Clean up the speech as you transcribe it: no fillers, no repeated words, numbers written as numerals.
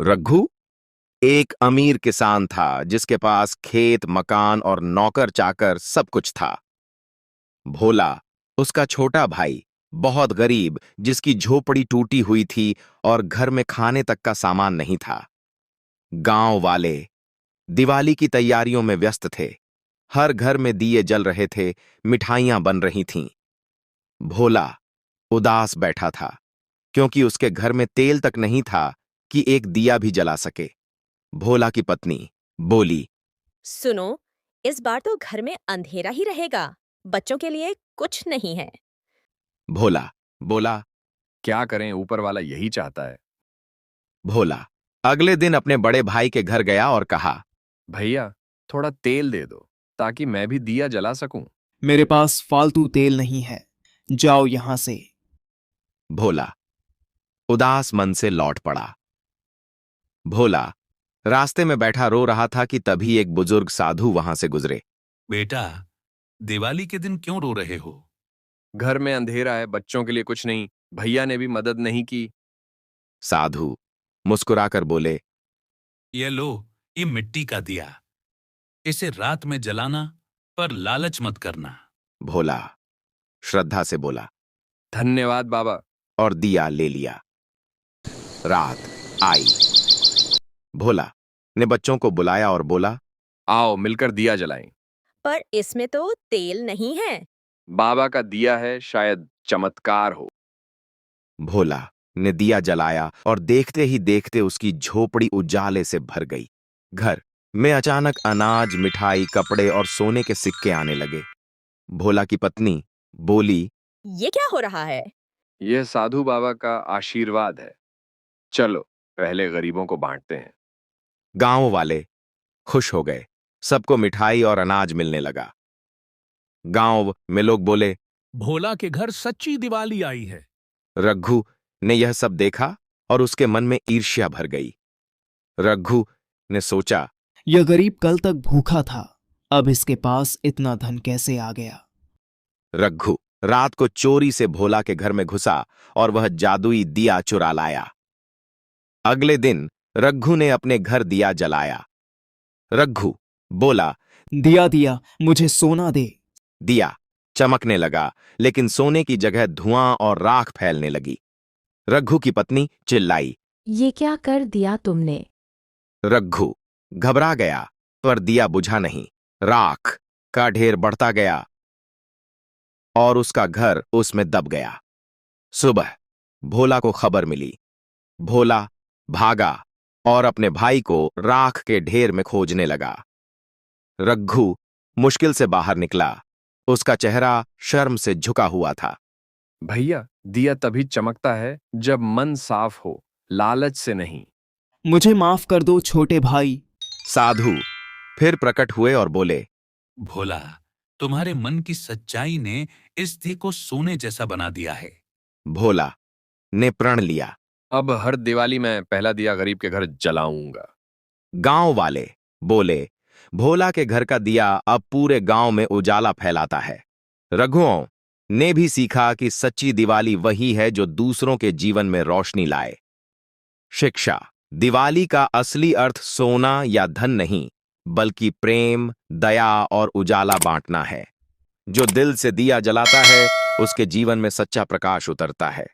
रघु एक अमीर किसान था जिसके पास खेत, मकान और नौकर चाकर सब कुछ था। भोला उसका छोटा भाई बहुत गरीब, जिसकी झोपड़ी टूटी हुई थी और घर में खाने तक का सामान नहीं था। गांव वाले दिवाली की तैयारियों में व्यस्त थे। हर घर में दिए जल रहे थे, मिठाइयां बन रही थीं। भोला उदास बैठा था क्योंकि उसके घर में तेल तक नहीं था कि एक दिया भी जला सके। भोला की पत्नी बोली, सुनो, इस बार तो घर में अंधेरा ही रहेगा। बच्चों के लिए कुछ नहीं है। भोला बोला। क्या करें, ऊपर वाला यही चाहता है। भोला अगले दिन अपने बड़े भाई के घर गया और कहा, भैया, थोड़ा तेल दे दो ताकि मैं भी दिया जला सकूं। मेरे पास फालतू तेल नहीं है, जाओ यहां से। भोला उदास मन से लौट पड़ा। भोला रास्ते में बैठा रो रहा था कि तभी एक बुजुर्ग साधु वहां से गुजरे। बेटा, दिवाली के दिन क्यों रो रहे हो? घर में अंधेरा है, बच्चों के लिए कुछ नहीं, भैया ने भी मदद नहीं की। साधु मुस्कुराकर बोले, ये लो, ये मिट्टी का दिया। इसे रात में जलाना, पर लालच मत करना। भोला श्रद्धा से बोला धन्यवाद बाबा। और दिया ले लिया। रात आई। भोला ने बच्चों को बुलाया और बोला, आओ मिलकर दिया जलाएं। पर इसमें तो तेल नहीं है। बाबा का दिया है, शायद चमत्कार हो। भोला ने दिया जलाया और देखते ही देखते उसकी झोपड़ी उजाले से भर गई। घर में अचानक अनाज, मिठाई, कपड़े और सोने के सिक्के आने लगे। भोला की पत्नी बोली, ये क्या हो रहा है? यह साधु बाबा का आशीर्वाद है। चलो पहले गरीबों को बांटते हैं। गांव वाले खुश हो गए। सबको मिठाई और अनाज मिलने लगा। गांव में लोग बोले, भोला के घर सच्ची दिवाली आई है। रघु ने यह सब देखा और उसके मन में ईर्ष्या भर गई। रघु ने सोचा, यह गरीब कल तक भूखा था, अब इसके पास इतना धन कैसे आ गया। रघु रात को चोरी से भोला के घर में घुसा और वह जादुई दिया चुरा लाया। अगले दिन रघु ने अपने घर दिया जलाया। रघु बोला, दिया दिया, मुझे सोना दे। दिया चमकने लगा, लेकिन सोने की जगह धुआं और राख फैलने लगी। रघु की पत्नी चिल्लाई। ये क्या कर दिया तुमने? रघु घबरा गया, पर दिया बुझा नहीं। राख का ढेर बढ़ता गया और उसका घर उसमें दब गया। सुबह भोला को खबर मिली। भोला भागा और अपने भाई को राख के ढेर में खोजने लगा। रघु मुश्किल से बाहर निकला। उसका चेहरा शर्म से झुका हुआ था। भैया, दिया तभी चमकता है जब मन साफ हो, लालच से नहीं। मुझे माफ कर दो छोटे भाई। साधु फिर प्रकट हुए और बोले, भोला, तुम्हारे मन की सच्चाई ने इस दिए को सोने जैसा बना दिया है। भोला ने प्रण लिया। अब हर दिवाली मैं पहला दिया गरीब के घर जलाऊंगा। गांव वाले बोले, भोला के घर का दिया अब पूरे गांव में उजाला फैलाता है। रघुओं ने भी सीखा कि सच्ची दिवाली वही है जो दूसरों के जीवन में रोशनी लाए। शिक्षा, दिवाली का असली अर्थ सोना या धन नहीं, बल्कि प्रेम, दया और उजाला बांटना है। जो दिल से दिया जलाता है, उसके जीवन में सच्चा प्रकाश उतरता है।